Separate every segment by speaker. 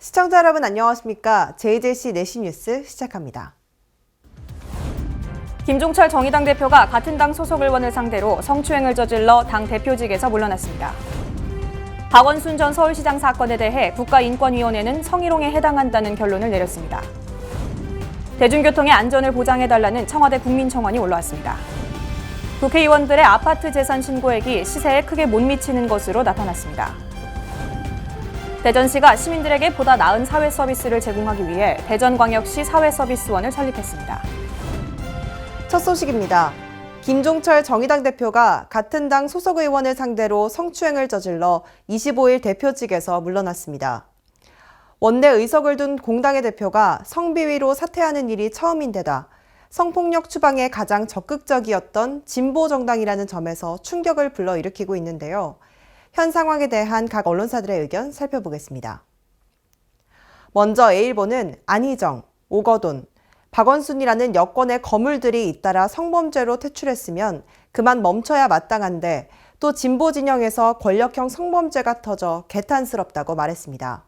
Speaker 1: 시청자 여러분 안녕하십니까? JJC 내시 뉴스 시작합니다.
Speaker 2: 김종철 정의당 대표가 같은 당 소속 의원을 상대로 성추행을 저질러 당 대표직에서 물러났습니다. 박원순 전 서울시장 사건에 대해 국가인권위원회는 성희롱에 해당한다는 결론을 내렸습니다. 대중교통의 안전을 보장해달라는 청와대 국민청원이 올라왔습니다. 국회의원들의 아파트 재산 신고액이 시세에 크게 못 미치는 것으로 나타났습니다. 대전시가 시민들에게 보다 나은 사회 서비스를 제공하기 위해 대전광역시 사회서비스원을 설립했습니다.
Speaker 1: 첫 소식입니다. 김종철 정의당 대표가 같은 당 소속 의원을 상대로 성추행을 저질러 25일 대표직에서 물러났습니다. 원내 의석을 둔 공당의 대표가 성비위로 사퇴하는 일이 처음인데다 성폭력 추방에 가장 적극적이었던 진보 정당이라는 점에서 충격을 불러일으키고 있는데요. 현 상황에 대한 각 언론사들의 의견 살펴보겠습니다. 먼저 A일보는 안희정, 오거돈, 박원순이라는 여권의 거물들이 잇따라 성범죄로 퇴출했으면 그만 멈춰야 마땅한데 또 진보 진영에서 권력형 성범죄가 터져 개탄스럽다고 말했습니다.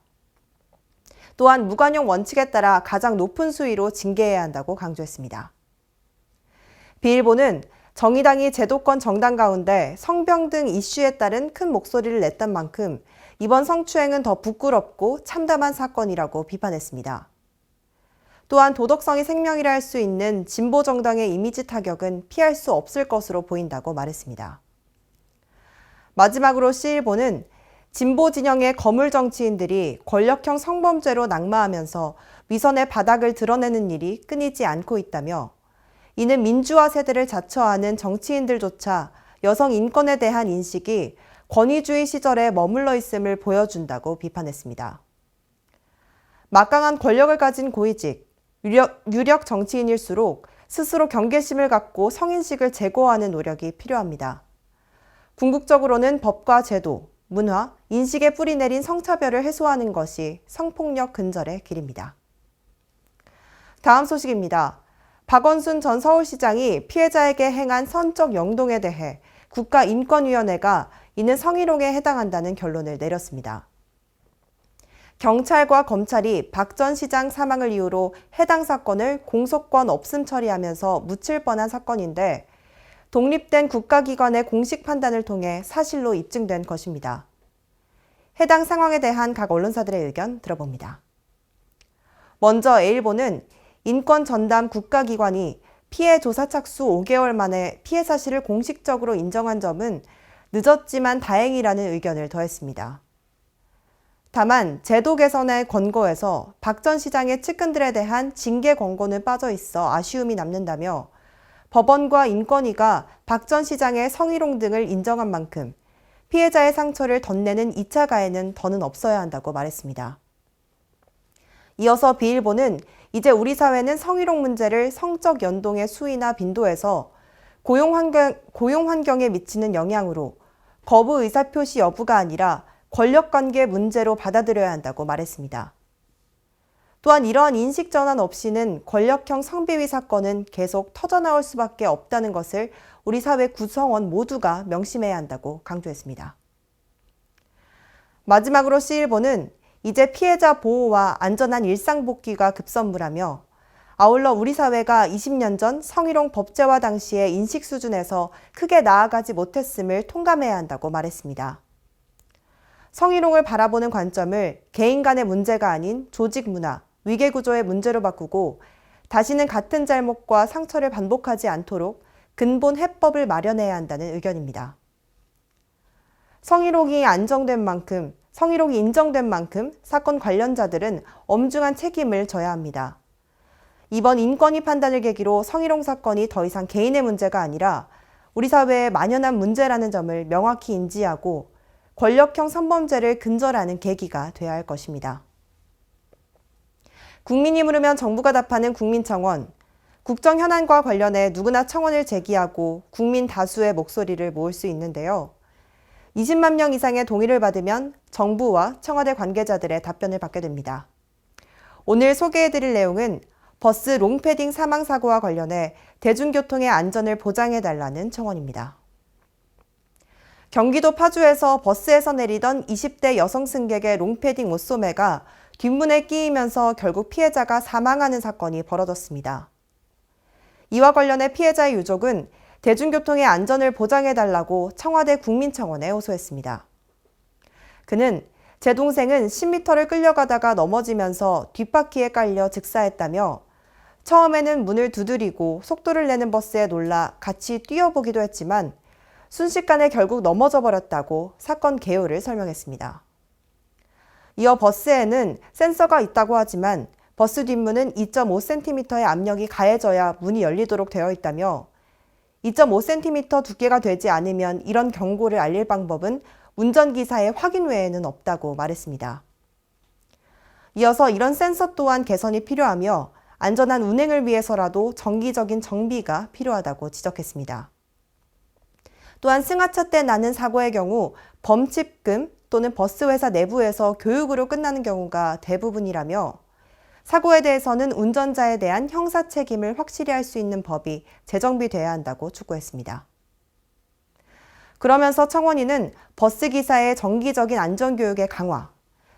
Speaker 1: 또한 무관용 원칙에 따라 가장 높은 수위로 징계해야 한다고 강조했습니다. B일보는 정의당이 제도권 정당 가운데 성병등 이슈에 따른 큰 목소리를 냈던 만큼 이번 성추행은 더 부끄럽고 참담한 사건이라고 비판했습니다. 또한 도덕성이 생명이라 할 수 있는 진보 정당의 이미지 타격은 피할 수 없을 것으로 보인다고 말했습니다. 마지막으로 C일보는 진보 진영의 거물 정치인들이 권력형 성범죄로 낙마하면서 위선의 바닥을 드러내는 일이 끊이지 않고 있다며 이는 민주화 세대를 자처하는 정치인들조차 여성 인권에 대한 인식이 권위주의 시절에 머물러 있음을 보여준다고 비판했습니다. 막강한 권력을 가진 고위직, 유력 정치인일수록 스스로 경계심을 갖고 성인식을 제고하는 노력이 필요합니다. 궁극적으로는 법과 제도, 문화, 인식에 뿌리내린 성차별을 해소하는 것이 성폭력 근절의 길입니다. 다음 소식입니다. 박원순 전 서울시장이 피해자에게 행한 선적 영동에 대해 국가인권위원회가 이는 성희롱에 해당한다는 결론을 내렸습니다. 경찰과 검찰이 박 전 시장 사망을 이유로 해당 사건을 공소권 없음 처리하면서 묻힐 뻔한 사건인데 독립된 국가기관의 공식 판단을 통해 사실로 입증된 것입니다. 해당 상황에 대한 각 언론사들의 의견 들어봅니다. 먼저 A일보는 인권전담 국가기관이 피해 조사 착수 5개월 만에 피해 사실을 공식적으로 인정한 점은 늦었지만 다행이라는 의견을 더했습니다. 다만 제도 개선의 권고에서 박 전 시장의 측근들에 대한 징계 권고는 빠져 있어 아쉬움이 남는다며 법원과 인권위가 박 전 시장의 성희롱 등을 인정한 만큼 피해자의 상처를 덧내는 2차 가해는 더는 없어야 한다고 말했습니다. 이어서 B일보는 이제 우리 사회는 성희롱 문제를 성적 연동의 수위나 빈도에서 고용 환경에 미치는 영향으로 거부 의사표시 여부가 아니라 권력관계 문제로 받아들여야 한다고 말했습니다. 또한 이러한 인식 전환 없이는 권력형 성비위 사건은 계속 터져나올 수밖에 없다는 것을 우리 사회 구성원 모두가 명심해야 한다고 강조했습니다. 마지막으로 C일보는 이제 피해자 보호와 안전한 일상 복귀가 급선무라며 아울러 우리 사회가 20년 전 성희롱 법제화 당시의 인식 수준에서 크게 나아가지 못했음을 통감해야 한다고 말했습니다. 성희롱을 바라보는 관점을 개인 간의 문제가 아닌 조직 문화, 위계 구조의 문제로 바꾸고 다시는 같은 잘못과 상처를 반복하지 않도록 근본 해법을 마련해야 한다는 의견입니다. 성희롱이 인정된 만큼 사건 관련자들은 엄중한 책임을 져야 합니다. 이번 인권위 판단을 계기로 성희롱 사건이 더 이상 개인의 문제가 아니라 우리 사회에 만연한 문제라는 점을 명확히 인지하고 권력형 성범죄를 근절하는 계기가 돼야 할 것입니다. 국민이 물으면 정부가 답하는 국민청원, 국정 현안과 관련해 누구나 청원을 제기하고 국민 다수의 목소리를 모을 수 있는데요. 20만 명 이상의 동의를 받으면 정부와 청와대 관계자들의 답변을 받게 됩니다. 오늘 소개해드릴 내용은 버스 롱패딩 사망 사고와 관련해 대중교통의 안전을 보장해달라는 청원입니다. 경기도 파주에서 버스에서 내리던 20대 여성 승객의 롱패딩 옷소매가 뒷문에 끼이면서 결국 피해자가 사망하는 사건이 벌어졌습니다. 이와 관련해 피해자의 유족은 대중교통의 안전을 보장해달라고 청와대 국민청원에 호소했습니다. 그는 제 동생은 10m를 끌려가다가 넘어지면서 뒷바퀴에 깔려 즉사했다며 처음에는 문을 두드리고 속도를 내는 버스에 놀라 같이 뛰어보기도 했지만 순식간에 결국 넘어져 버렸다고 사건 개요를 설명했습니다. 이어 버스에는 센서가 있다고 하지만 버스 뒷문은 2.5cm의 압력이 가해져야 문이 열리도록 되어 있다며 2.5cm 두께가 되지 않으면 이런 경고를 알릴 방법은 운전기사의 확인 외에는 없다고 말했습니다. 이어서 이런 센서 또한 개선이 필요하며 안전한 운행을 위해서라도 정기적인 정비가 필요하다고 지적했습니다. 또한 승하차 때 나는 사고의 경우 범칙금 또는 버스 회사 내부에서 교육으로 끝나는 경우가 대부분이라며 사고에 대해서는 운전자에 대한 형사 책임을 확실히 할 수 있는 법이 재정비돼야 한다고 촉구했습니다. 그러면서 청원인은 버스 기사의 정기적인 안전교육의 강화,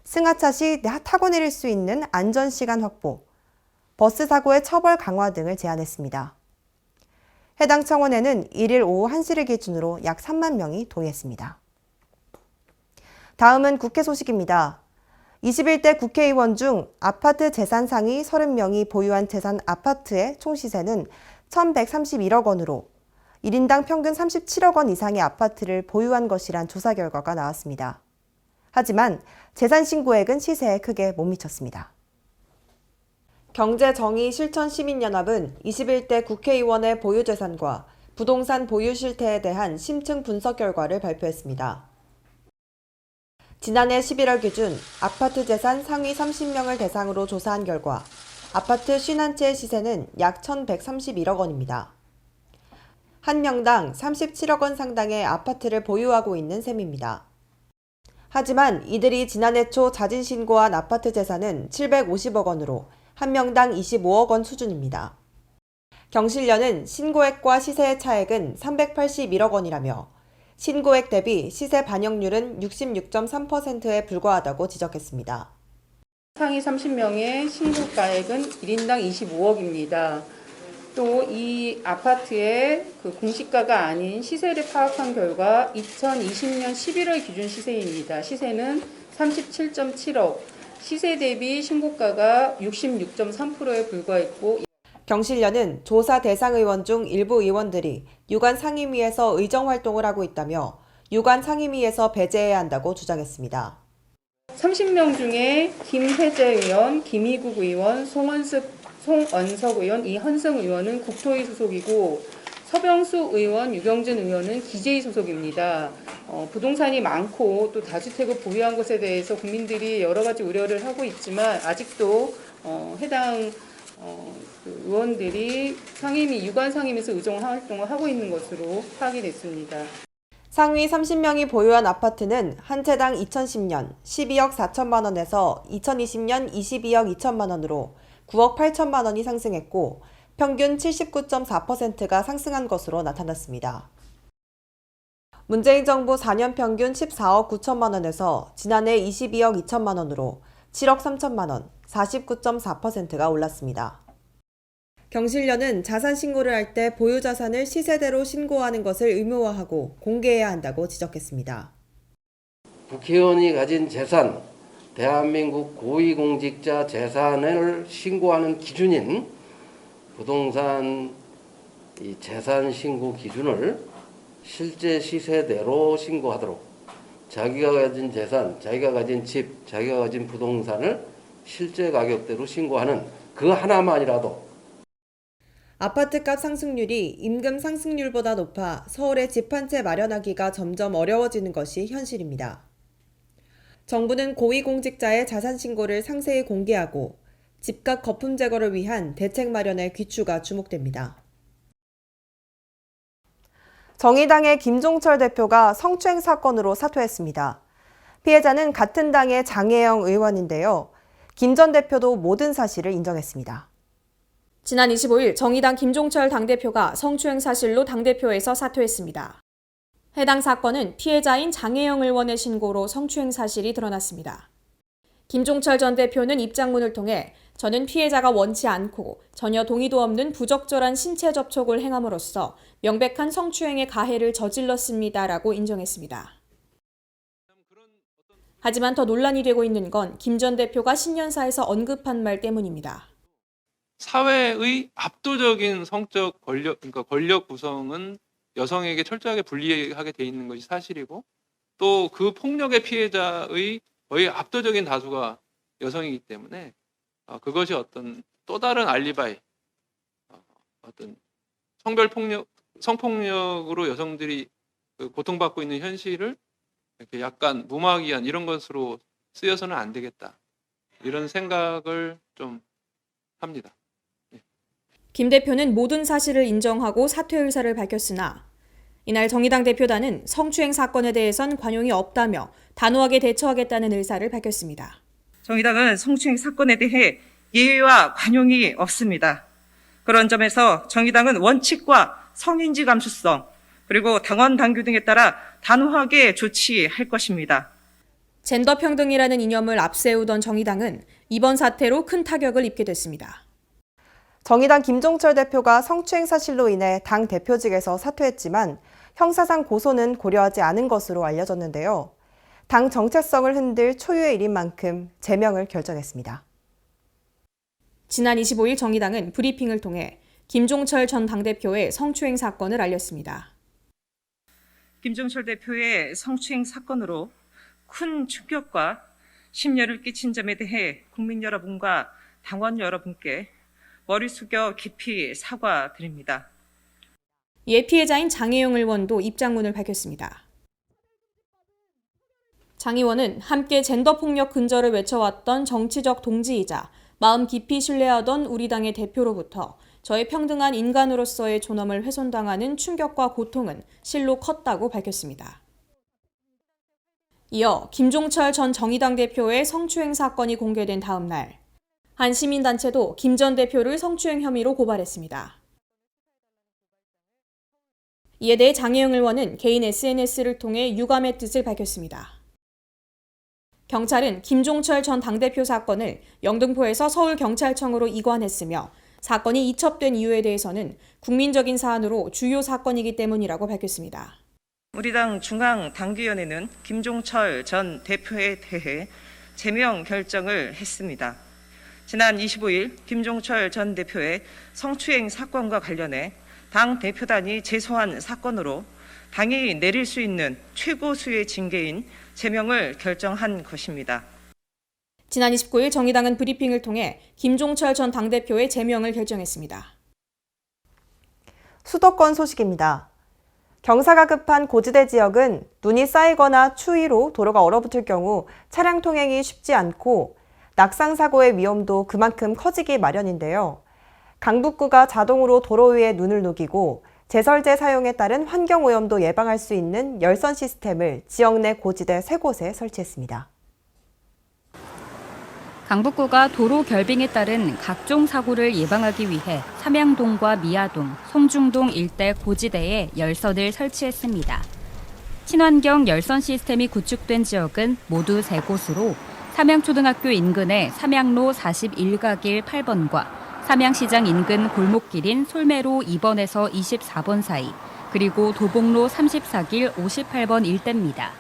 Speaker 1: 승하차 시 타고 내릴 수 있는 안전시간 확보, 버스 사고의 처벌 강화 등을 제안했습니다. 해당 청원에는 1일 오후 1시를 기준으로 약 3만 명이 동의했습니다. 다음은 국회 소식입니다. 21대 국회의원 중 아파트 재산 상위 30명이 보유한 재산 아파트의 총 시세는 1,131억 원으로 1인당 평균 37억 원 이상의 아파트를 보유한 것이란 조사 결과가 나왔습니다. 하지만 재산 신고액은 시세에 크게 못 미쳤습니다. 경제정의실천시민연합은 21대 국회의원의 보유재산과 부동산 보유 실태에 대한 심층 분석 결과를 발표했습니다. 지난해 11월 기준 아파트 재산 상위 30명을 대상으로 조사한 결과 아파트 51채의 시세는 약 1,131억 원입니다. 한 명당 37억 원 상당의 아파트를 보유하고 있는 셈입니다. 하지만 이들이 지난해 초 자진 신고한 아파트 재산은 750억 원으로 한 명당 25억 원 수준입니다. 경실련은 신고액과 시세의 차액은 381억 원이라며 신고액 대비 시세 반영률은 66.3%에 불과하다고 지적했습니다.
Speaker 3: 상위 30명의 신고가액은 1인당 25억입니다. 또 이 아파트의 공시가가 아닌 시세를 파악한 결과 2020년 11월 기준 시세입니다. 시세는 37.7억, 시세 대비 신고가가 66.3%에 불과했고
Speaker 1: 경실련은 조사 대상 의원 중 일부 의원들이 유관 상임위에서 의정 활동을 하고 있다며 유관 상임위에서 배제해야 한다고 주장했습니다.
Speaker 3: 30명 중에 김혜재 의원, 김희국 의원, 송언석 의원, 이현승 의원은 국토위 소속이고 서병수 의원, 유경준 의원은 기재위 소속입니다. 부동산이 많고 또 다주택을 보유한 것에 대해서 국민들이 여러 가지 우려를 하고 있지만 아직도 해당 의원들이 상임위, 유관 상임위에서 의정 활동을 하고 있는 것으로 파악이 됐습니다.
Speaker 1: 상위 30명이 보유한 아파트는 한 채당 2010년 12억 4천만 원에서 2020년 22억 2천만 원으로 9억 8천만 원이 상승했고 평균 79.4%가 상승한 것으로 나타났습니다. 문재인 정부 4년 평균 14억 9천만 원에서 지난해 22억 2천만 원으로 7억 3천만 원, 49.4%가 올랐습니다. 경실련은 자산 신고를 할 때 보유 자산을 시세대로 신고하는 것을 의무화하고 공개해야 한다고 지적했습니다.
Speaker 4: 국회의원이 가진 재산, 대한민국 고위공직자 재산을 신고하는 기준인 부동산 재산 신고 기준을 실제 시세대로 신고하도록 자기가 가진 재산, 자기가 가진 집, 자기가 가진 부동산을 실제 가격대로 신고하는 그 하나만이라도
Speaker 1: 아파트값 상승률이 임금 상승률보다 높아 서울에 집 한 채 마련하기가 점점 어려워지는 것이 현실입니다. 정부는 고위공직자의 자산 신고를 상세히 공개하고 집값 거품 제거를 위한 대책 마련에 귀추가 주목됩니다. 정의당의 김종철 대표가 성추행 사건으로 사퇴했습니다. 피해자는 같은 당의 장혜영 의원인데요. 김 전 대표도 모든 사실을 인정했습니다.
Speaker 2: 지난 25일 정의당 김종철 당대표가 성추행 사실로 당대표에서 사퇴했습니다. 해당 사건은 피해자인 장혜영 의원의 신고로 성추행 사실이 드러났습니다. 김종철 전 대표는 입장문을 통해 저는 피해자가 원치 않고 전혀 동의도 없는 부적절한 신체 접촉을 행함으로써 명백한 성추행의 가해를 저질렀습니다라고 인정했습니다. 하지만 더 논란이 되고 있는 건 김 전 대표가 신년사에서 언급한 말 때문입니다.
Speaker 5: 사회의 압도적인 성적 권력, 그러니까 권력 구성은 여성에게 철저하게 불리하게 돼 있는 것이 사실이고, 또 그 폭력의 피해자의 거의 압도적인 다수가 여성이기 때문에 그것이 어떤 또 다른 알리바이, 어떤 성폭력으로 여성들이 고통받고 있는 현실을 이렇게 약간 무마하기 위한 이런 것으로 쓰여서는 안 되겠다, 이런 생각을 좀 합니다.
Speaker 2: 김 대표는 모든 사실을 인정하고 사퇴 의사를 밝혔으나 이날 정의당 대표단은 성추행 사건에 대해선 관용이 없다며 단호하게 대처하겠다는 의사를 밝혔습니다.
Speaker 6: 정의당은 성추행 사건에 대해 예외와 관용이 없습니다. 그런 점에서 정의당은 원칙과 성인지 감수성, 그리고 당원 당규 등에 따라 단호하게 조치할 것입니다.
Speaker 2: 젠더 평등이라는 이념을 앞세우던 정의당은 이번 사태로 큰 타격을 입게 됐습니다.
Speaker 1: 정의당 김종철 대표가 성추행 사실로 인해 당 대표직에서 사퇴했지만 형사상 고소는 고려하지 않은 것으로 알려졌는데요. 당 정체성을 흔들 초유의 일인 만큼 제명을 결정했습니다.
Speaker 2: 지난 25일 정의당은 브리핑을 통해 김종철 전 당대표의 성추행 사건을 알렸습니다.
Speaker 6: 김종철 대표의 성추행 사건으로 큰 충격과 심려를 끼친 점에 대해 국민 여러분과 당원 여러분께 머리 숙여 깊이 사과드립니다.
Speaker 2: 이에 피해자인 장혜영 의원도 입장문을 밝혔습니다. 장 의원은 함께 젠더 폭력 근절을 외쳐왔던 정치적 동지이자 마음 깊이 신뢰하던 우리 당의 대표로부터 저의 평등한 인간으로서의 존엄을 훼손당하는 충격과 고통은 실로 컸다고 밝혔습니다. 이어 김종철 전 정의당 대표의 성추행 사건이 공개된 다음 날 한 시민단체도 김 전 대표를 성추행 혐의로 고발했습니다. 이에 대해 장혜영 의원은 개인 SNS를 통해 유감의 뜻을 밝혔습니다. 경찰은 김종철 전 당대표 사건을 영등포에서 서울경찰청으로 이관했으며 사건이 이첩된 이유에 대해서는 국민적인 사안으로 주요 사건이기 때문이라고 밝혔습니다.
Speaker 6: 우리 당 중앙당규위원회는 김종철 전 대표에 대해 제명 결정을 했습니다. 지난 25일 김종철 전 대표의 성추행 사건과 관련해 당 대표단이 제소한 사건으로 당이 내릴 수 있는 최고수의 징계인 제명을 결정한 것입니다.
Speaker 2: 지난 29일 정의당은 브리핑을 통해 김종철 전 당대표의 제명을 결정했습니다.
Speaker 1: 수도권 소식입니다. 경사가 급한 고지대 지역은 눈이 쌓이거나 추위로 도로가 얼어붙을 경우 차량 통행이 쉽지 않고 낙상 사고의 위험도 그만큼 커지기 마련인데요. 강북구가 자동으로 도로 위에 눈을 녹이고 제설제 사용에 따른 환경오염도 예방할 수 있는 열선 시스템을 지역 내 고지대 3곳에 설치했습니다.
Speaker 7: 강북구가 도로 결빙에 따른 각종 사고를 예방하기 위해 삼양동과 미아동, 송중동 일대 고지대에 열선을 설치했습니다. 친환경 열선 시스템이 구축된 지역은 모두 3곳으로 삼양초등학교 인근의 삼양로 41가길 8번과 삼양시장 인근 골목길인 솔매로 2번에서 24번 사이, 그리고 도봉로 34길 58번 일대입니다.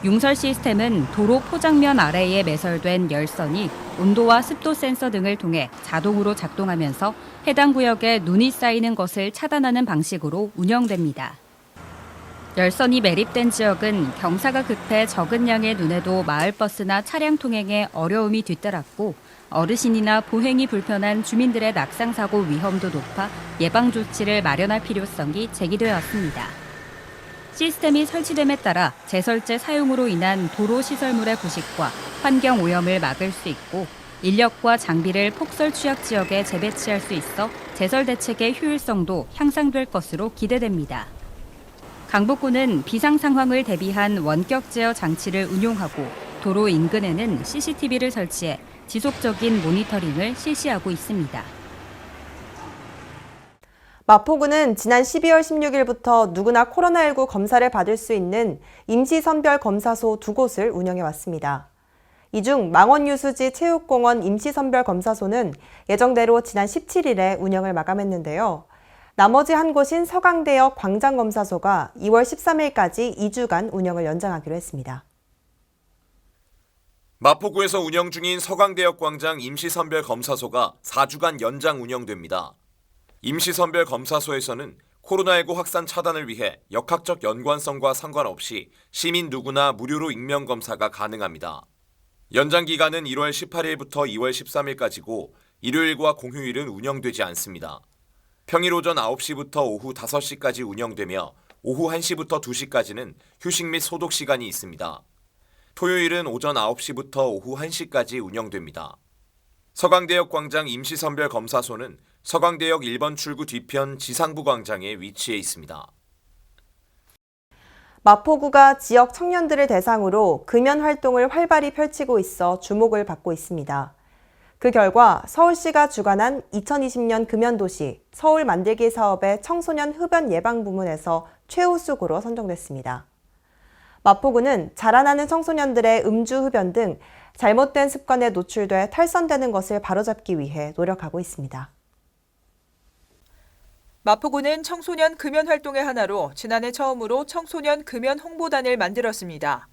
Speaker 7: 융설 시스템은 도로 포장면 아래에 매설된 열선이 온도와 습도 센서 등을 통해 자동으로 작동하면서 해당 구역에 눈이 쌓이는 것을 차단하는 방식으로 운영됩니다. 열선이 매립된 지역은 경사가 급해 적은 양의 눈에도 마을버스나 차량 통행에 어려움이 뒤따랐고 어르신이나 보행이 불편한 주민들의 낙상사고 위험도 높아 예방 조치를 마련할 필요성이 제기되었습니다. 시스템이 설치됨에 따라 제설제 사용으로 인한 도로 시설물의 부식과 환경 오염을 막을 수 있고 인력과 장비를 폭설 취약 지역에 재배치할 수 있어 제설 대책의 효율성도 향상될 것으로 기대됩니다. 강북구는 비상 상황을 대비한 원격 제어 장치를 운용하고 도로 인근에는 CCTV를 설치해 지속적인 모니터링을 실시하고 있습니다.
Speaker 1: 마포구는 지난 12월 16일부터 누구나 코로나19 검사를 받을 수 있는 임시선별검사소 2곳을 운영해 왔습니다. 이 중 망원유수지 체육공원 임시선별검사소는 예정대로 지난 17일에 운영을 마감했는데요. 나머지 한 곳인 서강대역 광장검사소가 2월 13일까지 2주간 운영을 연장하기로 했습니다.
Speaker 8: 마포구에서 운영 중인 서강대역 광장 임시선별검사소가 4주간 연장 운영됩니다. 임시선별검사소에서는 코로나19 확산 차단을 위해 역학적 연관성과 상관없이 시민 누구나 무료로 익명검사가 가능합니다. 연장 기간은 1월 18일부터 2월 13일까지고 일요일과 공휴일은 운영되지 않습니다. 평일 오전 9시부터 오후 5시까지 운영되며 오후 1시부터 2시까지는 휴식 및 소독 시간이 있습니다. 토요일은 오전 9시부터 오후 1시까지 운영됩니다. 서강대역 광장 임시선별검사소는 서강대역 1번 출구 뒤편 지상부 광장에 위치해 있습니다.
Speaker 1: 마포구가 지역 청년들을 대상으로 금연 활동을 활발히 펼치고 있어 주목을 받고 있습니다. 그 결과 서울시가 주관한 2020년 금연도시 서울 만들기 사업의 청소년 흡연 예방 부문에서 최우수고로 선정됐습니다. 마포구는 자라나는 청소년들의 음주 흡연 등 잘못된 습관에 노출돼 탈선되는 것을 바로잡기 위해 노력하고 있습니다.
Speaker 9: 마포구는 청소년 금연 활동의 하나로 지난해 처음으로 청소년 금연 홍보단을 만들었습니다.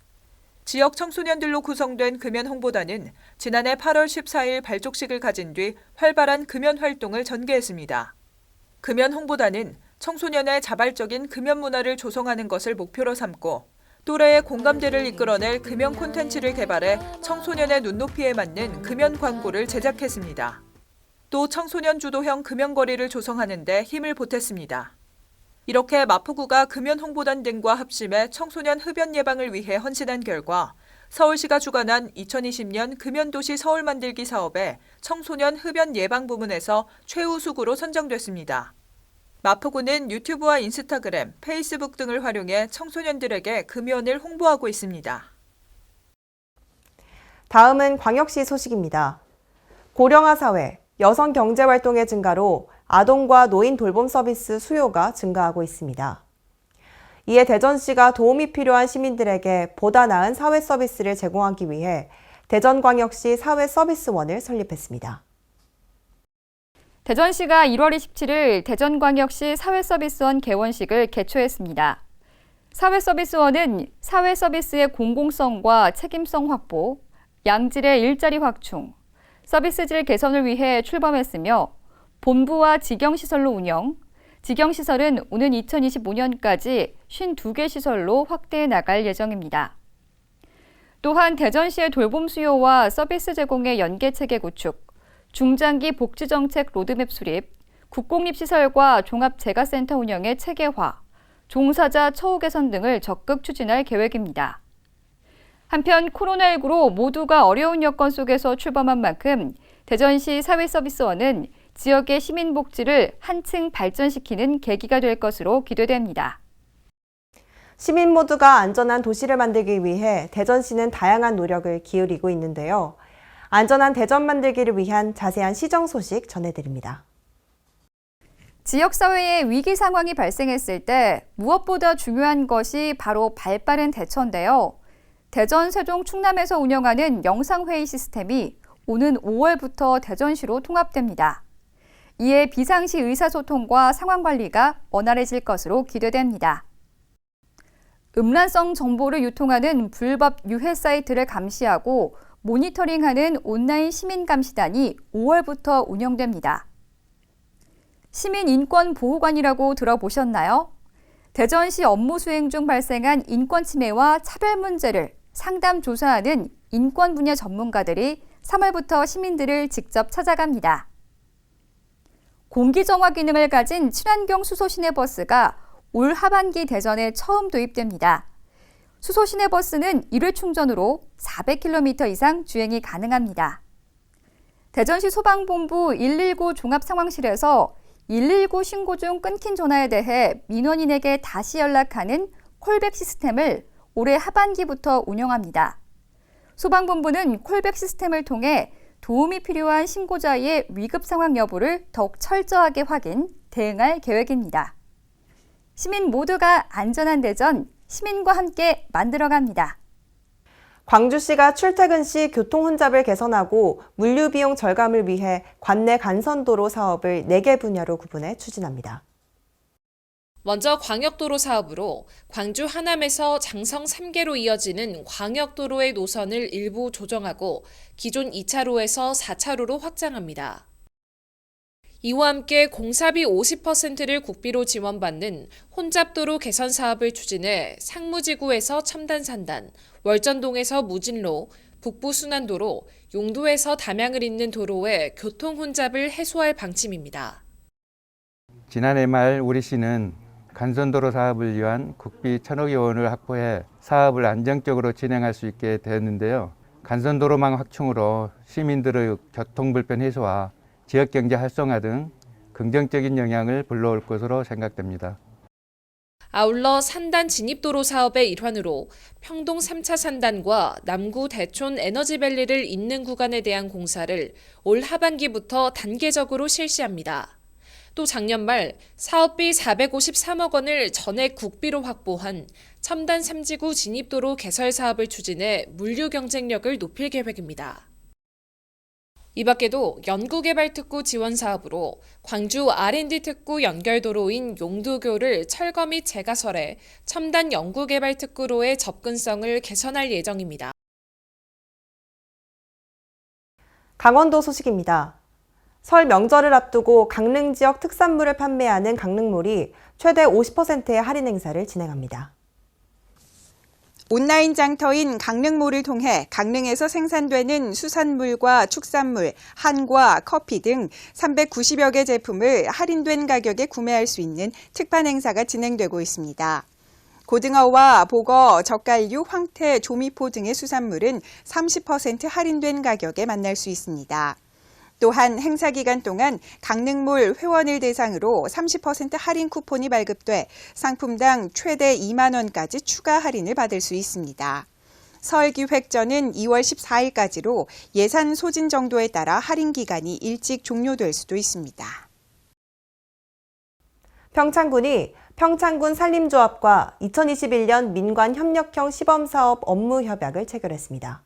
Speaker 9: 지역 청소년들로 구성된 금연 홍보단은 지난해 8월 14일 발족식을 가진 뒤 활발한 금연 활동을 전개했습니다. 금연 홍보단은 청소년의 자발적인 금연 문화를 조성하는 것을 목표로 삼고 또래의 공감대를 이끌어낼 금연 콘텐츠를 개발해 청소년의 눈높이에 맞는 금연 광고를 제작했습니다. 또 청소년 주도형 금연거리를 조성하는 데 힘을 보탰습니다. 이렇게 마포구가 금연 홍보단 등과 합심해 청소년 흡연 예방을 위해 헌신한 결과 서울시가 주관한 2020년 금연도시 서울 만들기 사업의 청소년 흡연 예방 부문에서 최우수고로 선정됐습니다. 마포구는 유튜브와 인스타그램, 페이스북 등을 활용해 청소년들에게 금연을 홍보하고 있습니다.
Speaker 1: 다음은 광역시 소식입니다. 고령화 사회, 여성 경제 활동의 증가로 아동과 노인 돌봄 서비스 수요가 증가하고 있습니다. 이에 대전시가 도움이 필요한 시민들에게 보다 나은 사회 서비스를 제공하기 위해 대전광역시 사회서비스원을 설립했습니다.
Speaker 2: 대전시가 1월 27일 대전광역시 사회서비스원 개원식을 개최했습니다. 사회서비스원은 사회서비스의 공공성과 책임성 확보, 양질의 일자리 확충, 서비스질 개선을 위해 출범했으며 본부와 직영시설로 운영, 직영시설은 오는 2025년까지 52개 시설로 확대해 나갈 예정입니다. 또한 대전시의 돌봄 수요와 서비스 제공의 연계체계 구축, 중장기 복지정책 로드맵 수립, 국공립시설과 종합재가센터 운영의 체계화, 종사자 처우 개선 등을 적극 추진할 계획입니다. 한편 코로나19로 모두가 어려운 여건 속에서 출범한 만큼 대전시 사회서비스원은 지역의 시민 복지를 한층 발전시키는 계기가 될 것으로 기대됩니다.
Speaker 1: 시민 모두가 안전한 도시를 만들기 위해 대전시는 다양한 노력을 기울이고 있는데요. 안전한 대전 만들기를 위한 자세한 시정 소식 전해드립니다.
Speaker 2: 지역사회에 위기 상황이 발생했을 때 무엇보다 중요한 것이 바로 발빠른 대처인데요. 대전, 세종, 충남에서 운영하는 영상회의 시스템이 오는 5월부터 대전시로 통합됩니다. 이에 비상시 의사소통과 상황관리가 원활해질 것으로 기대됩니다. 음란성 정보를 유통하는 불법 유해 사이트를 감시하고 모니터링하는 온라인 시민감시단이 5월부터 운영됩니다. 시민인권보호관이라고 들어보셨나요? 대전시 업무 수행 중 발생한 인권 침해와 차별 문제를 상담 조사하는 인권 분야 전문가들이 3월부터 시민들을 직접 찾아갑니다. 공기정화 기능을 가진 친환경 수소시내버스가 올 하반기 대전에 처음 도입됩니다. 수소시내버스는 1회 충전으로 400km 이상 주행이 가능합니다. 대전시 소방본부 119 종합상황실에서 119 신고 중 끊긴 전화에 대해 민원인에게 다시 연락하는 콜백 시스템을 올해 하반기부터 운영합니다. 소방본부는 콜백 시스템을 통해 도움이 필요한 신고자의 위급 상황 여부를 더욱 철저하게 확인, 대응할 계획입니다. 시민 모두가 안전한 대전, 시민과 함께 만들어갑니다.
Speaker 1: 광주시가 출퇴근 시 교통 혼잡을 개선하고 물류 비용 절감을 위해 관내 간선도로 사업을 4개 분야로 구분해 추진합니다.
Speaker 10: 먼저 광역도로 사업으로 광주 하남에서 장성 3개로 이어지는 광역도로의 노선을 일부 조정하고 기존 2차로에서 4차로로 확장합니다. 이와 함께 공사비 50%를 국비로 지원받는 혼잡도로 개선 사업을 추진해 상무지구에서 첨단산단, 월전동에서 무진로, 북부순환도로, 용도에서 담양을 잇는 도로의 교통 혼잡을 해소할 방침입니다.
Speaker 11: 지난해 말 우리 시는 간선도로 사업을 위한 국비 1,000억여 원을 확보해 사업을 안정적으로 진행할 수 있게 되었는데요. 간선도로망 확충으로 시민들의 교통불편 해소와 지역경제 활성화 등 긍정적인 영향을 불러올 것으로 생각됩니다.
Speaker 10: 아울러 산단 진입도로 사업의 일환으로 평동 3차 산단과 남구 대촌 에너지밸리를 잇는 구간에 대한 공사를 올 하반기부터 단계적으로 실시합니다. 또 작년 말 사업비 453억 원을 전액 국비로 확보한 첨단 3지구 진입도로 개설 사업을 추진해 물류 경쟁력을 높일 계획입니다. 이 밖에도 연구개발특구 지원 사업으로 광주 R&D 특구 연결도로인 용두교를 철거 및 재가설해 첨단 연구개발특구로의 접근성을 개선할 예정입니다.
Speaker 1: 강원도 소식입니다. 설 명절을 앞두고 강릉 지역 특산물을 판매하는 강릉몰이 최대 50%의 할인 행사를 진행합니다.
Speaker 12: 온라인 장터인 강릉몰을 통해 강릉에서 생산되는 수산물과 축산물, 한과, 커피 등 390여 개 제품을 할인된 가격에 구매할 수 있는 특판 행사가 진행되고 있습니다. 고등어와 복어, 젓갈류, 황태, 조미포 등의 수산물은 30% 할인된 가격에 만날 수 있습니다. 또한 행사 기간 동안 강릉몰 회원을 대상으로 30% 할인 쿠폰이 발급돼 상품당 최대 2만 원까지 추가 할인을 받을 수 있습니다. 설 기획전은 2월 14일까지로 예산 소진 정도에 따라 할인 기간이 일찍 종료될 수도 있습니다.
Speaker 1: 평창군이 평창군 산림조합과 2021년 민관협력형 시범사업 업무 협약을 체결했습니다.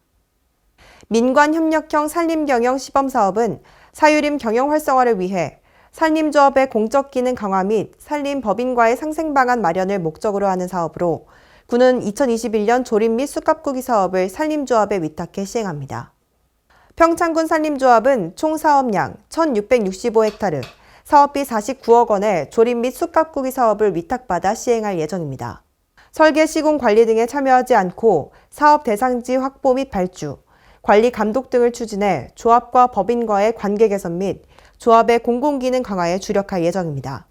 Speaker 1: 민관협력형 산림경영 시범사업은 사유림 경영 활성화를 위해 산림조합의 공적 기능 강화 및 산림법인과의 상생방안 마련을 목적으로 하는 사업으로 군은 2021년 조립 및 숯가꾸기 사업을 산림조합에 위탁해 시행합니다. 평창군 산림조합은 총 사업량 1,665헥타르, 사업비 49억 원의 조립 및 숯가꾸기 사업을 위탁받아 시행할 예정입니다. 설계, 시공, 관리 등에 참여하지 않고 사업 대상지 확보 및 발주, 관리 감독 등을 추진해 조합과 법인과의 관계 개선 및 조합의 공공기능 강화에 주력할 예정입니다.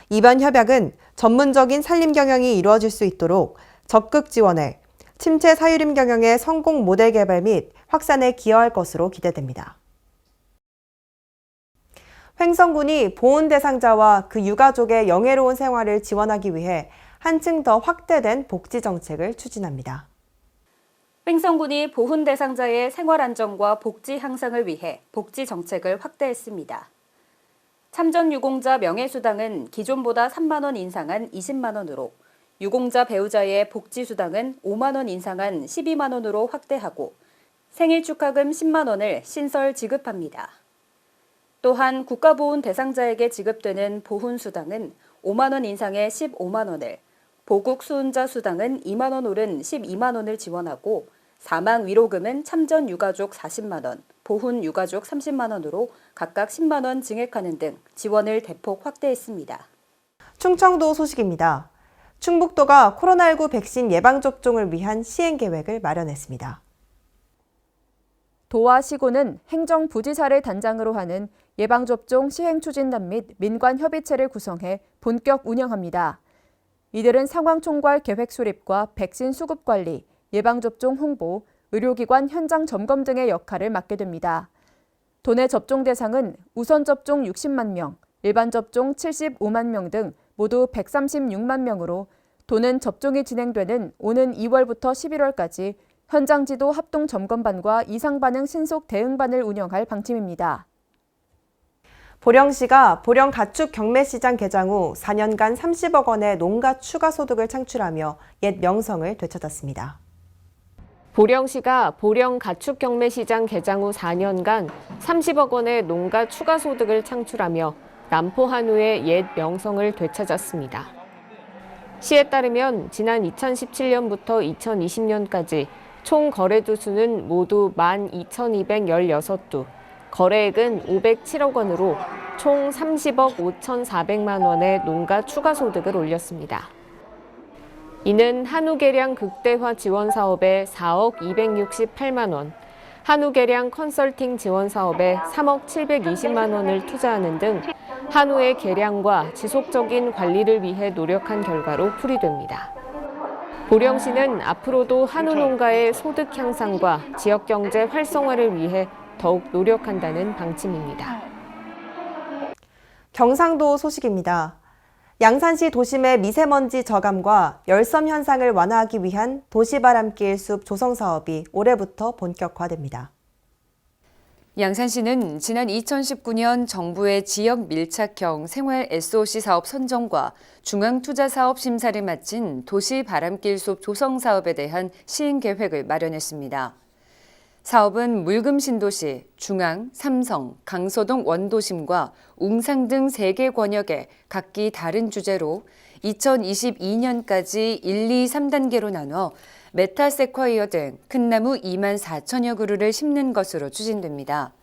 Speaker 1: 이번 협약은 전문적인 산림 경영이 이루어질 수 있도록 적극 지원해 침체 사유림 경영의 성공 모델 개발 및 확산에 기여할 것으로 기대됩니다. 횡성군이 보훈 대상자와 그 유가족의 영예로운 생활을 지원하기 위해 한층 더 확대된 복지 정책을 추진합니다.
Speaker 7: 횡성군이 보훈 대상자의 생활 안정과 복지 향상을 위해 복지 정책을 확대했습니다. 참전 유공자 명예수당은 기존보다 3만 원 인상한 20만 원으로, 유공자 배우자의 복지수당은 5만 원 인상한 12만 원으로 확대하고 생일 축하금 10만 원을 신설 지급합니다. 또한 국가보훈 대상자에게 지급되는 보훈수당은 5만 원 인상해 15만 원을, 보국 수훈자 수당은 2만 원 오른 12만 원을 지원하고 사망 위로금은 참전 유가족 40만 원, 보훈 유가족 30만 원으로 각각 10만 원 증액하는 등 지원을 대폭 확대했습니다.
Speaker 1: 충청도 소식입니다. 충북도가 코로나19 백신 예방접종을 위한 시행 계획을 마련했습니다.
Speaker 2: 도와 시군은 행정부지사를 단장으로 하는 예방접종 시행추진단 및 민관협의체를 구성해 본격 운영합니다. 이들은 상황 총괄 계획 수립과 백신 수급 관리, 예방접종 홍보, 의료기관 현장 점검 등의 역할을 맡게 됩니다. 도내 접종 대상은 우선 접종 60만 명, 일반 접종 75만 명 등 모두 136만 명으로 도는 접종이 진행되는 오는 2월부터 11월까지 현장 지도 합동 점검반과 이상 반응 신속 대응반을 운영할 방침입니다.
Speaker 1: 보령시가 보령 가축 경매시장 개장 후 4년간 30억 원의 농가 추가 소득을 창출하며 옛 명성을 되찾았습니다.
Speaker 13: 보령시가 보령 가축경매시장 개장 후 4년간 30억 원의 농가 추가 소득을 창출하며 남포 한우의 옛 명성을 되찾았습니다. 시에 따르면 지난 2017년부터 2020년까지 총 거래두 수는 모두 12,216두, 거래액은 507억 원으로 총 30억 5,400만 원의 농가 추가 소득을 올렸습니다. 이는 한우 개량 극대화 지원 사업에 4억 268만 원, 한우 개량 컨설팅 지원 사업에 3억 720만 원을 투자하는 등 한우의 개량과 지속적인 관리를 위해 노력한 결과로 풀이됩니다. 보령시는 앞으로도 한우 농가의 소득 향상과 지역 경제 활성화를 위해 더욱 노력한다는 방침입니다.
Speaker 1: 경상도 소식입니다. 양산시 도심의 미세먼지 저감과 열섬 현상을 완화하기 위한 도시바람길 숲 조성 사업이 올해부터 본격화됩니다.
Speaker 14: 양산시는 지난 2019년 정부의 지역 밀착형 생활 SOC 사업 선정과 중앙투자사업 심사를 마친 도시바람길 숲 조성 사업에 대한 시행 계획을 마련했습니다. 사업은 물금신도시, 중앙, 삼성, 강서동 원도심과 웅상 등 3개 권역에 각기 다른 주제로 2022년까지 1, 2, 3단계로 나눠 메타세콰이어 등 큰 나무 2만 4천여 그루를 심는 것으로 추진됩니다.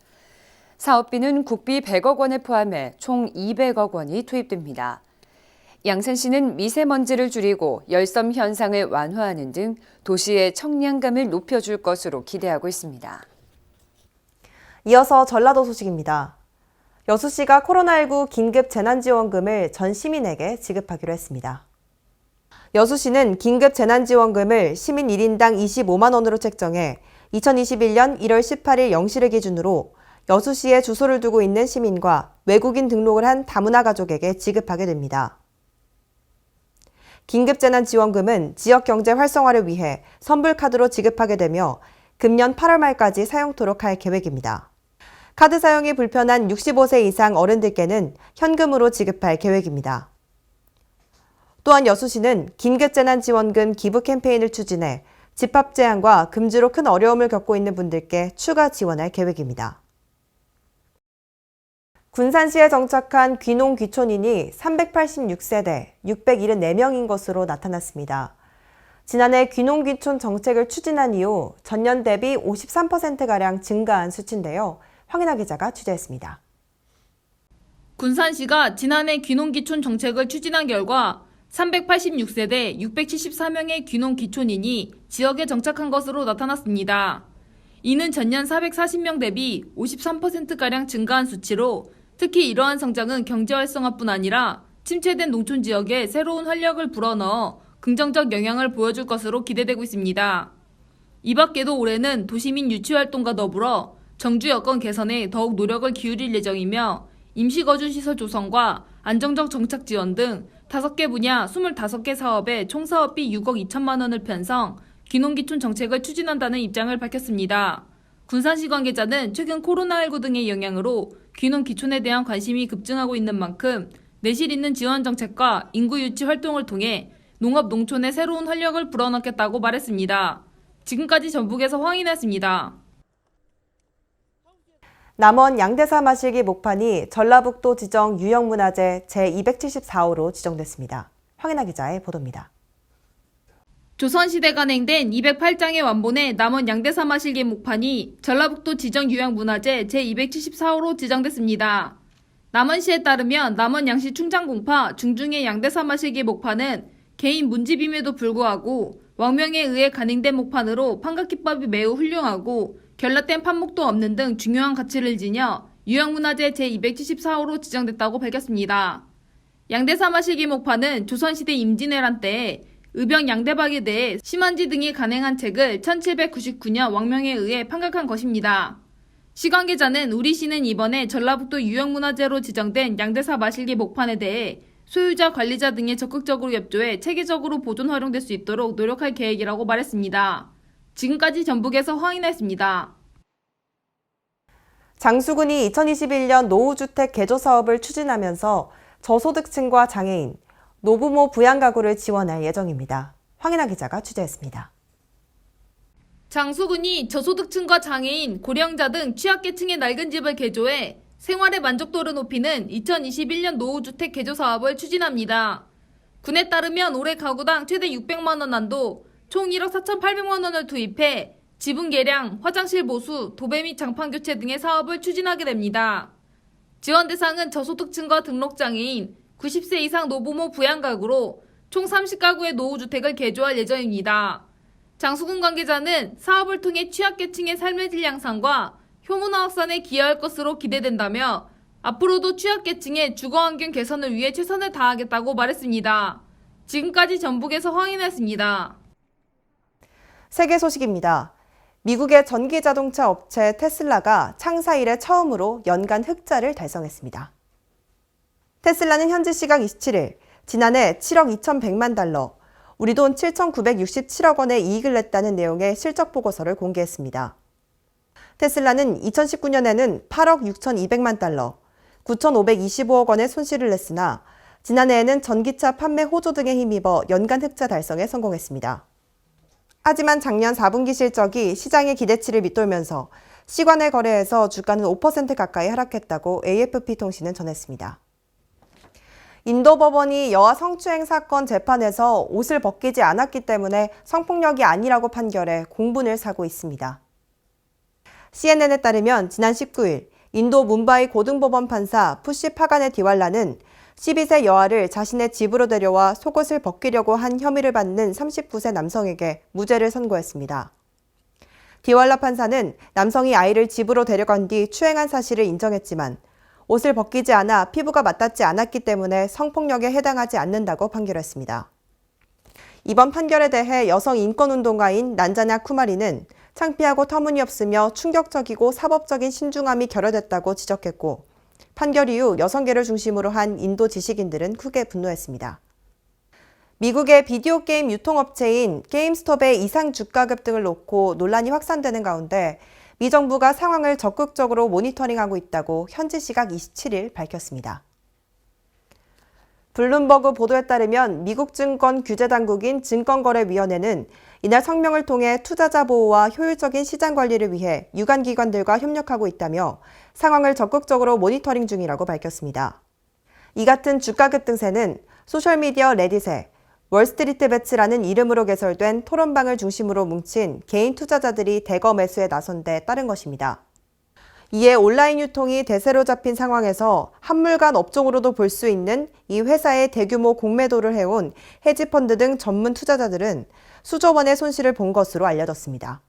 Speaker 14: 사업비는 국비 100억 원을 포함해 총 200억 원이 투입됩니다. 양산시는 미세먼지를 줄이고 열섬 현상을 완화하는 등 도시의 청량감을 높여줄 것으로 기대하고 있습니다.
Speaker 1: 이어서 전라도 소식입니다. 여수시가 코로나19 긴급 재난지원금을 전 시민에게 지급하기로 했습니다. 여수시는 긴급 재난지원금을 시민 1인당 25만 원으로 책정해 2021년 1월 18일 0시를 기준으로 여수시에 주소를 두고 있는 시민과 외국인 등록을 한 다문화 가족에게 지급하게 됩니다. 긴급재난지원금은 지역경제 활성화를 위해 선불카드로 지급하게 되며 금년 8월 말까지 사용토록 할 계획입니다. 카드 사용이 불편한 65세 이상 어른들께는 현금으로 지급할 계획입니다. 또한 여수시는 긴급재난지원금 기부 캠페인을 추진해 집합 제한과 금주로 큰 어려움을 겪고 있는 분들께 추가 지원할 계획입니다. 군산시에 정착한 귀농 귀촌인이 386세대 674명인 것으로 나타났습니다. 지난해 귀농 귀촌 정책을 추진한 이후 전년 대비 53%가량 증가한 수치인데요. 황인아 기자가 취재했습니다.
Speaker 15: 군산시가 지난해 귀농 귀촌 정책을 추진한 결과 386세대 674명의 귀농 귀촌인이 지역에 정착한 것으로 나타났습니다. 이는 전년 440명 대비 53%가량 증가한 수치로 특히 이러한 성장은 경제활성화뿐 아니라 침체된 농촌 지역에 새로운 활력을 불어넣어 긍정적 영향을 보여줄 것으로 기대되고 있습니다. 이 밖에도 올해는 도시민 유치활동과 더불어 정주 여건 개선에 더욱 노력을 기울일 예정이며 임시거주시설 조성과 안정적 정착 지원 등 5개 분야 25개 사업에 총 사업비 6억 2천만 원을 편성, 귀농귀촌 정책을 추진한다는 입장을 밝혔습니다. 군산시 관계자는 최근 코로나19 등의 영향으로 귀농 귀촌에 대한 관심이 급증하고 있는 만큼 내실 있는 지원 정책과 인구 유치 활동을 통해 농업 농촌에 새로운 활력을 불어넣겠다고 말했습니다. 지금까지 전북에서 황인아였습니다.
Speaker 1: 남원 양대사 마실기 목판이 전라북도 지정 유형문화재 제274호로 지정됐습니다. 황인아 기자의 보도입니다.
Speaker 15: 조선시대 간행된 208장의 완본의 남원 양대사 마실기 목판이 전라북도 지정 유형문화재 제274호로 지정됐습니다. 남원시에 따르면 남원 양시 충장공파 중중의 양대사 마실기 목판은 개인 문집임에도 불구하고 왕명에 의해 간행된 목판으로 판각기법이 매우 훌륭하고 결라된 판목도 없는 등 중요한 가치를 지녀 유형문화재 제274호로 지정됐다고 밝혔습니다. 양대사 마실기 목판은 조선시대 임진왜란 때 의병 양대박에 대해 심한지 등이 간행한 책을 1799년 왕명에 의해 판각한 것입니다. 시 관계자는 우리시는 이번에 전라북도 유형문화재로 지정된 양대사 마실기 목판에 대해 소유자, 관리자 등이 적극적으로 협조해 체계적으로 보존 활용될 수 있도록 노력할 계획이라고 말했습니다. 지금까지 전북에서 황인아였습니다.
Speaker 1: 장수군이 2021년 노후주택 개조 사업을 추진하면서 저소득층과 장애인, 노부모 부양 가구를 지원할 예정입니다. 황인아 기자가 취재했습니다.
Speaker 15: 장수군이 저소득층과 장애인, 고령자 등 취약계층의 낡은 집을 개조해 생활의 만족도를 높이는 2021년 노후주택 개조 사업을 추진합니다. 군에 따르면 올해 가구당 최대 600만 원 한도 총 1억 4,800만 원을 투입해 지붕 개량, 화장실 보수, 도배 및 장판 교체 등의 사업을 추진하게 됩니다. 지원 대상은 저소득층과 등록장애인, 90세 이상 노부모 부양가구로 총 30가구의 노후주택을 개조할 예정입니다. 장수군 관계자는 사업을 통해 취약계층의 삶의 질 향상과 효문화 확산에 기여할 것으로 기대된다며 앞으로도 취약계층의 주거환경 개선을 위해 최선을 다하겠다고 말했습니다. 지금까지 전북에서 황인혜였습니다.
Speaker 1: 세계 소식입니다. 미국의 전기자동차 업체 테슬라가 창사 이래 처음으로 연간 흑자를 달성했습니다. 테슬라는 현지 시각 27일 지난해 7억 2,100만 달러, 우리 돈 7,967억 원의 이익을 냈다는 내용의 실적 보고서를 공개했습니다. 테슬라는 2019년에는 8억 6,200만 달러, 9,525억 원의 손실을 냈으나 지난해에는 전기차 판매 호조 등에 힘입어 연간 흑자 달성에 성공했습니다. 하지만 작년 4분기 실적이 시장의 기대치를 밑돌면서 시간의 거래에서 주가는 5% 가까이 하락했다고 AFP 통신은 전했습니다. 인도 법원이 여아 성추행 사건 재판에서 옷을 벗기지 않았기 때문에 성폭력이 아니라고 판결해 공분을 사고 있습니다. CNN에 따르면 지난 19일 인도 문바이 고등법원 판사 푸시 파가네 디왈라는 12세 여아를 자신의 집으로 데려와 속옷을 벗기려고 한 혐의를 받는 39세 남성에게 무죄를 선고했습니다. 디왈라 판사는 남성이 아이를 집으로 데려간 뒤 추행한 사실을 인정했지만 옷을 벗기지 않아 피부가 맞닿지 않았기 때문에 성폭력에 해당하지 않는다고 판결했습니다. 이번 판결에 대해 여성 인권운동가인 난자냐 쿠마리는 창피하고 터무니없으며 충격적이고 사법적인 신중함이 결여됐다고 지적했고, 판결 이후 여성계를 중심으로 한 인도 지식인들은 크게 분노했습니다. 미국의 비디오 게임 유통업체인 게임스톱의 이상 주가 급등을 놓고 논란이 확산되는 가운데 미 정부가 상황을 적극적으로 모니터링하고 있다고 현지 시각 27일 밝혔습니다. 블룸버그 보도에 따르면 미국 증권 규제 당국인 증권거래위원회는 이날 성명을 통해 투자자 보호와 효율적인 시장 관리를 위해 유관기관들과 협력하고 있다며 상황을 적극적으로 모니터링 중이라고 밝혔습니다. 이 같은 주가 급등세는 소셜미디어 레딧에 월스트리트 배츠라는 이름으로 개설된 토론방을 중심으로 뭉친 개인 투자자들이 대거 매수에 나선 데 따른 것입니다. 이에 온라인 유통이 대세로 잡힌 상황에서 한물간 업종으로도 볼 수 있는 이 회사의 대규모 공매도를 해온 헤지펀드 등 전문 투자자들은 수조 원의 손실을 본 것으로 알려졌습니다.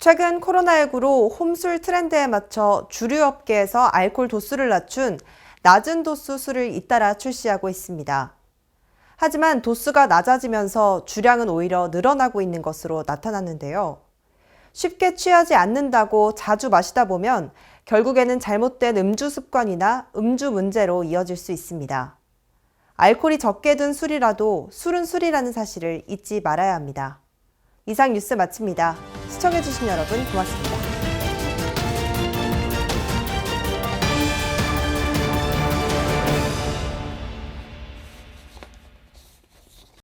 Speaker 1: 최근 코로나19로 홈술 트렌드에 맞춰 주류 업계에서 알코올 도수를 낮춘 낮은 도수 술을 잇따라 출시하고 있습니다. 하지만 도수가 낮아지면서 주량은 오히려 늘어나고 있는 것으로 나타났는데요. 쉽게 취하지 않는다고 자주 마시다 보면 결국에는 잘못된 음주 습관이나 음주 문제로 이어질 수 있습니다. 알코올이 적게 든 술이라도 술은 술이라는 사실을 잊지 말아야 합니다. 이상 뉴스 마칩니다. 시청해주신 여러분 고맙습니다.